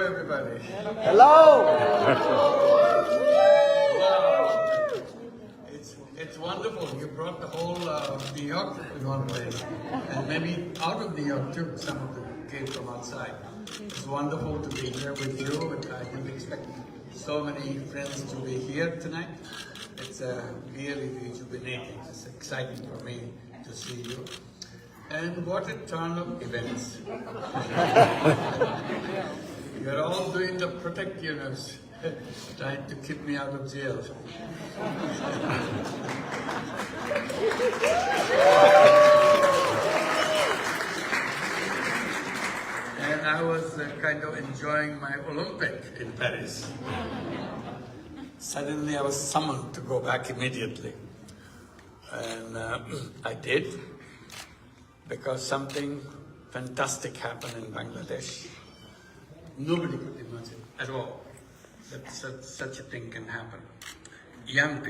everybody. Hello. Wow. It's wonderful. You brought the whole New York in one place. And maybe out of New York too. Some of them came from outside. It's wonderful to be here with you. And I didn't expect so many friends to be here tonight. It's really rejuvenating. It's exciting for me to see you. And what a turn of events. You're all doing the protect Yunus, trying to keep me out of jail. And I was kind of enjoying my Olympic in Paris. Suddenly I was summoned to go back immediately. And I did, because something fantastic happened in Bangladesh. Nobody could imagine at all that such a thing can happen. Young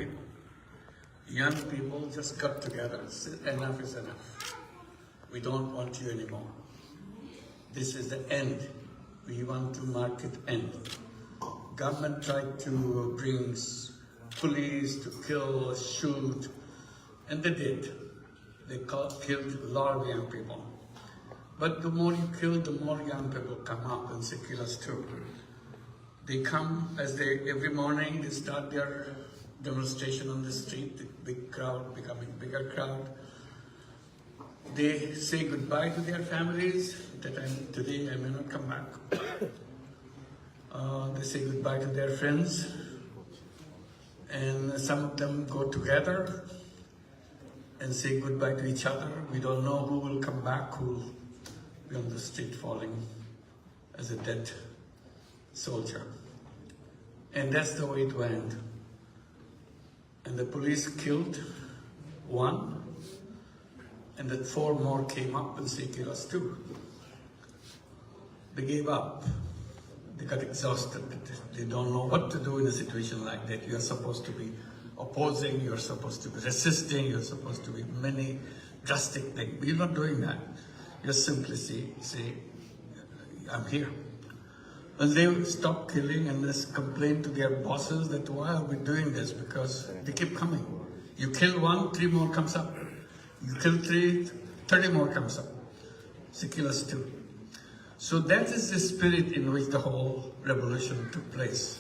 people just got together. Enough is enough. We don't want you anymore. This is the end. We want to mark it end. Government tried to bring police to kill, shoot, and they did. They killed a lot of young people. But the more you kill, the more young people come up and say, kill us too. They come every morning, they start their demonstration on the street, the big crowd becoming bigger crowd. They say goodbye to their families, today I may not come back. They say goodbye to their friends. And some of them go together and say goodbye to each other. We don't know who will come back, who will be on the street falling as a dead soldier. And that's the way it went. And the police killed one, and then 4 more came up and said, kill us too. They gave up. They got exhausted. They don't know what to do in a situation like that. You're supposed to be opposing, you're supposed to be resisting, you're supposed to be many drastic things. You're not doing that. You simply say, I'm here. And they stop killing and just complain to their bosses that why are we doing this? Because they keep coming. You kill 1, 3 more comes up. You kill 3, 30 more comes up. So kill us too. So that is the spirit in which the whole revolution took place.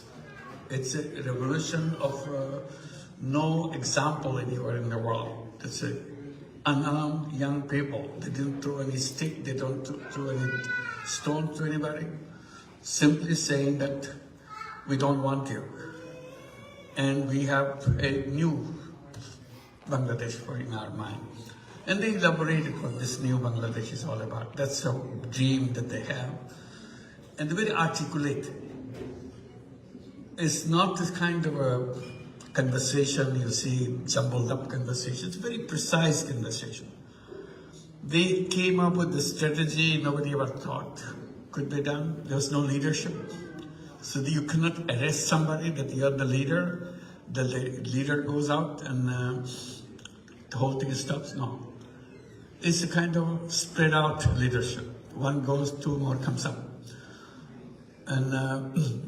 It's a revolution of no example anywhere in the world. It's unarmed young people. They didn't throw any stick, they don't throw any stone to anybody. Simply saying that we don't want you. And we have a new Bangladesh in our mind. And they elaborated what this new Bangladesh is all about. That's a dream that they have. And they're very articulate. It's not this kind of a conversation you see, jumbled up conversation. It's a very precise conversation. They came up with the strategy nobody ever thought could be done. There was no leadership. So you cannot arrest somebody that you're the leader. The leader goes out and the whole thing stops. No. It's a kind of spread out leadership. 1 goes, 2 more comes up. And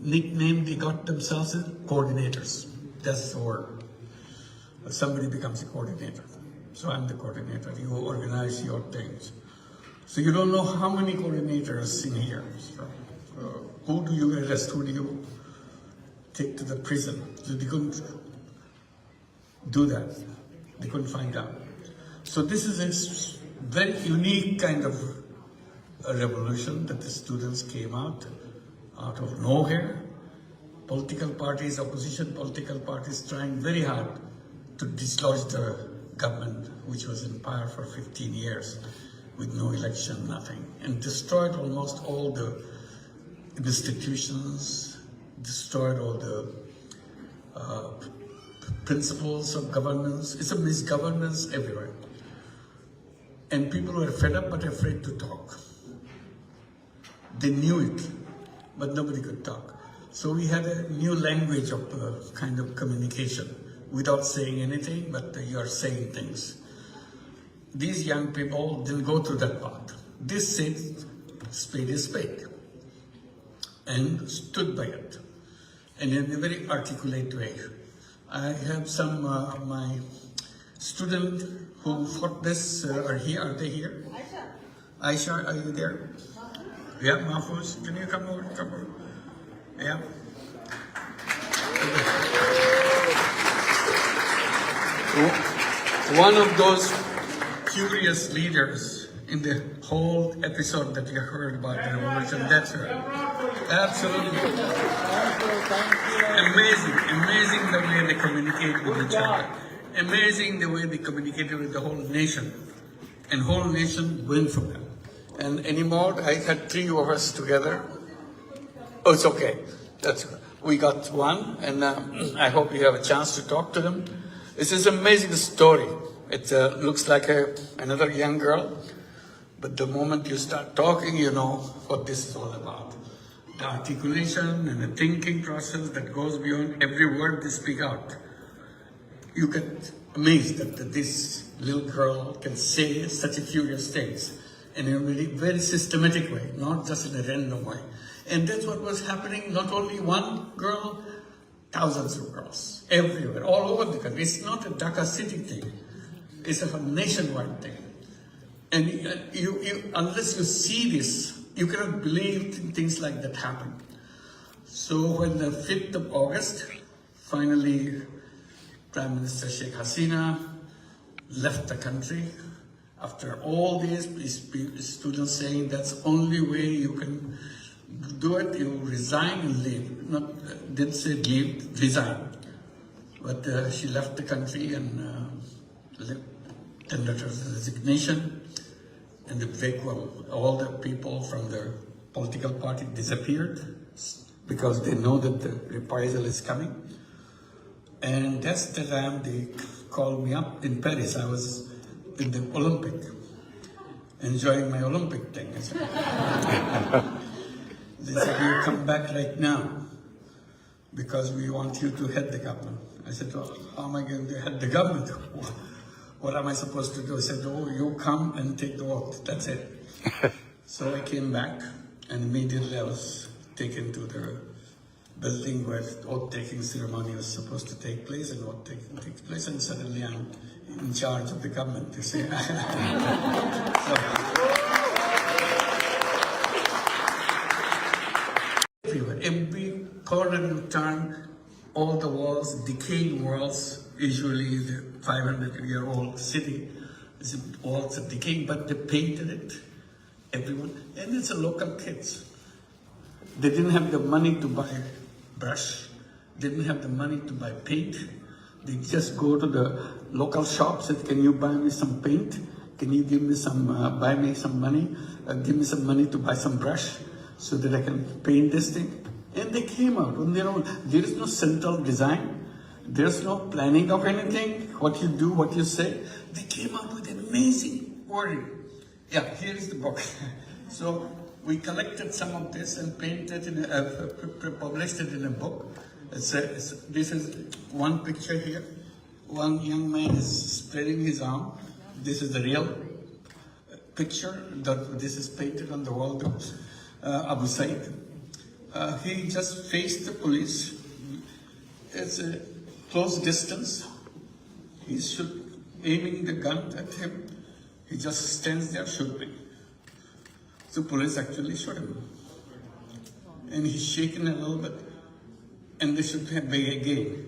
nickname they got themselves as coordinators. That's the word. Somebody becomes a coordinator. So I'm the coordinator. You organize your things. So you don't know how many coordinators in here. So, who do you arrest? Who do you take to the prison? So they couldn't do that. They couldn't find out. So this is a very unique kind of a revolution that the students came out of nowhere. Political parties, opposition political parties trying very hard to dislodge the government, which was in power for 15 years with no election, nothing, and destroyed almost all the institutions, destroyed all the principles of governance. It's a misgovernance everywhere. And people were fed up but afraid to talk. They knew it, but nobody could talk. So we had a new language of kind of communication without saying anything, but you are saying things. These young people didn't go through that path. This said, spade is spade. and stood by it, and in a very articulate way. I have some my students who fought this are here. Are they here? Aisha, are you there? Yeah, Mahfouz, can you come over? Come over. Yeah. One of those curious leaders in the whole episode that you heard about the revolution, that's her. Absolutely. Amazing the way they communicate with each other. Amazing the way they communicated with the whole nation. And whole nation went for them. And anymore, I had 3 of us together. Oh, it's okay. We got one, and I hope you have a chance to talk to them. This is an amazing story. It looks like another young girl, but the moment you start talking, you know what this is all about. The articulation and the thinking process that goes beyond every word they speak out. You get amazed that this little girl can say such a curious things in a very systematic way, not just in a random way. And that's what was happening, not only one girl, thousands of girls, everywhere, all over the country. It's not a Dhaka city thing, it's a nationwide thing. And unless you see this, you cannot believe things like that happen. So when the 5th of August, finally, Prime Minister Sheikh Hasina left the country, after all these students saying that's the only way you can do it, you resign and leave. Didn't say leave, resign. But she left the country and tendered her resignation. And the vacuum, all the people from the political party disappeared because they know that the reprisal is coming. And that's the time they called me up in Paris. I was in the Olympic, enjoying my Olympic thing. They said, you come back right now because we want you to head the government. I said, well, how am I going to head the government? What am I supposed to do? I said, oh, you come and take the oath. That's it. So I came back and immediately I was taken to the building where the oath-taking ceremony was supposed to take place, and oath-taking takes place, and suddenly I'm in charge of the government, you see. Everywhere, every corner you turn, all the walls, decaying walls, usually the 500-year-old city, walls are decaying, but they painted it, everyone, and it's a local kids. They didn't have the money to buy brush, didn't have the money to buy paint. They just go to the local shop, said, can you buy me some paint? Can you give me some, buy me some money? Give me some money to buy some brush so that I can paint this thing. And they came out on their own. There is no central design. There's no planning of anything. What you do, what you say. They came out with amazing wording. Yeah, here is the book. So we collected some of this and painted published it in a book. This is one picture here. One young man is spreading his arm. This is the real picture. This is painted on the wall of Abu Said. He just faced the police. It's a close distance. He's aiming the gun at him. He just stands there shooting. So police actually shot him. And he's shaken a little bit. And they shoot him again.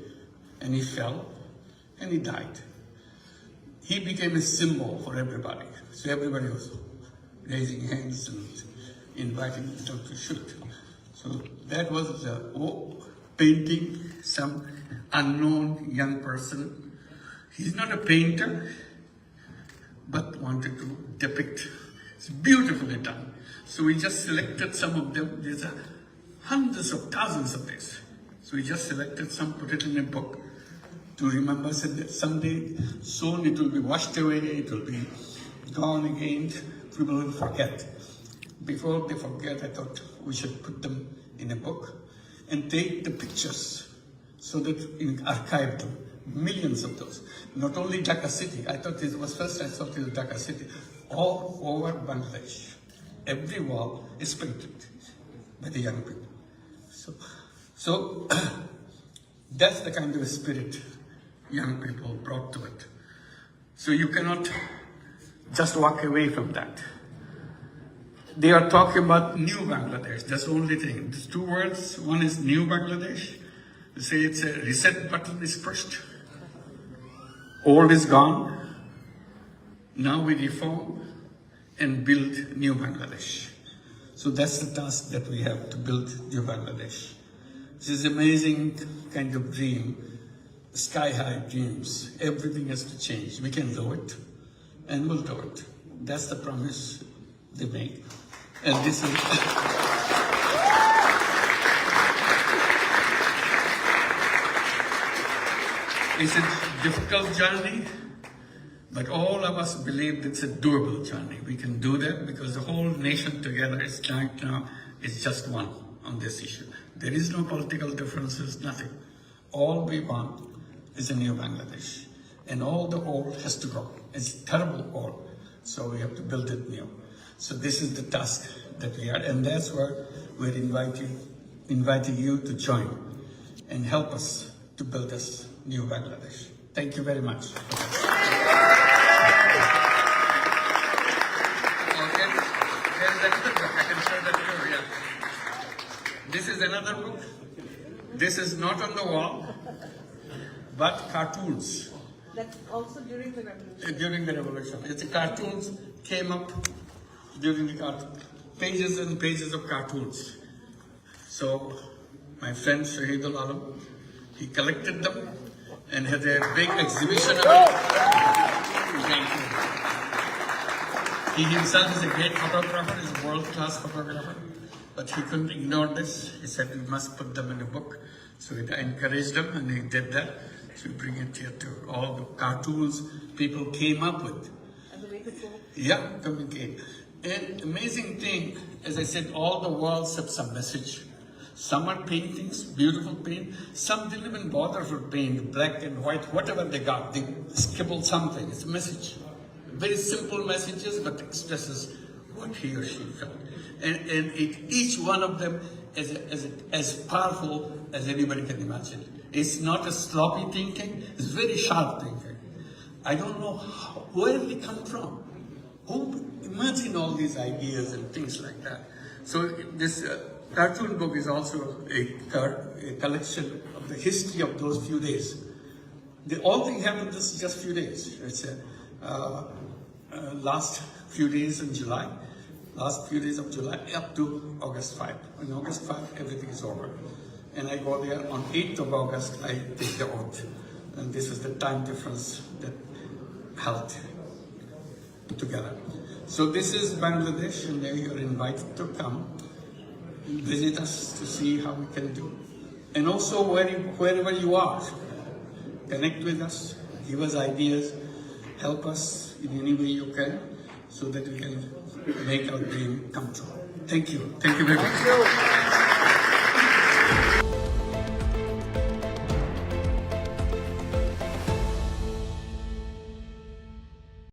And he fell. And he died. He became a symbol for everybody. So everybody was raising hands and inviting them to shoot. So that was painting some unknown young person. He's not a painter, but wanted to depict. It's beautifully done. So we just selected some of them. There's hundreds of thousands of these. So we just selected some, put it in a book to remember. Said that someday, soon it will be washed away, it will be gone again. People will forget. Before they forget, I thought we should put them in a book and take the pictures so that we archive them. Millions of those. Not only Dhaka city. I thought it was first, I thought it was Dhaka city. All over Bangladesh. Every wall is painted by the young people. So that's the kind of spirit young people brought to it. So you cannot just walk away from that. They are talking about new Bangladesh. That's the only thing. There's two words. One is new Bangladesh. They say it's a reset button is pushed. Old is gone. Now we reform and build new Bangladesh. So that's the task that we have, to build new Bangladesh. This is amazing kind of dream, sky-high dreams. Everything has to change. We can do it, and we'll do it. That's the promise they make. And this is... It's a difficult journey, but all of us believe it's a doable journey. We can do that because the whole nation together is right now is just one on this issue. There is no political differences, nothing. All we want is a new Bangladesh. And all the old has to go. It's terrible old. So we have to build it new. So this is the task that we are, and that's where we're inviting you to join and help us to build this new Bangladesh. Thank you very much. This is another book. This is not on the wall, but cartoons. That's also during the revolution. During the revolution. It's cartoons came up during the pages and pages of cartoons. So my friend Shahidul Alam, he collected them and had a big exhibition of it. Thank you. He himself is a great photographer, he's a world-class photographer. But he couldn't ignore this. He said we must put them in a book. So I encouraged him, and he did that. So we bring it here to all the cartoons people came up with. And the way to go. Yeah, communicate. And amazing thing, as I said, all the walls have some message. Some are paintings, beautiful paint. Some didn't even bother for paint, black and white, whatever they got. They scribbled something. It's a message. Very simple messages, but expresses what he or she felt. And each one of them is as powerful as anybody can imagine. It's not a sloppy thinking, it's very sharp thinking. I don't know where they come from. Who imagine all these ideas and things like that? So this cartoon book is also a collection of the history of those few days. All thing happened this just few days. It's last few days in July. Last few days of July up to August 5. On August 5, everything is over. And I go there on 8th of August, I take the oath. And this is the time difference that held together. So this is Bangladesh, and you are invited to come visit us to see how we can do. And also wherever you are, connect with us, give us ideas, help us in any way you can, so that we can make our dream come true. Thank you. Thank you very much.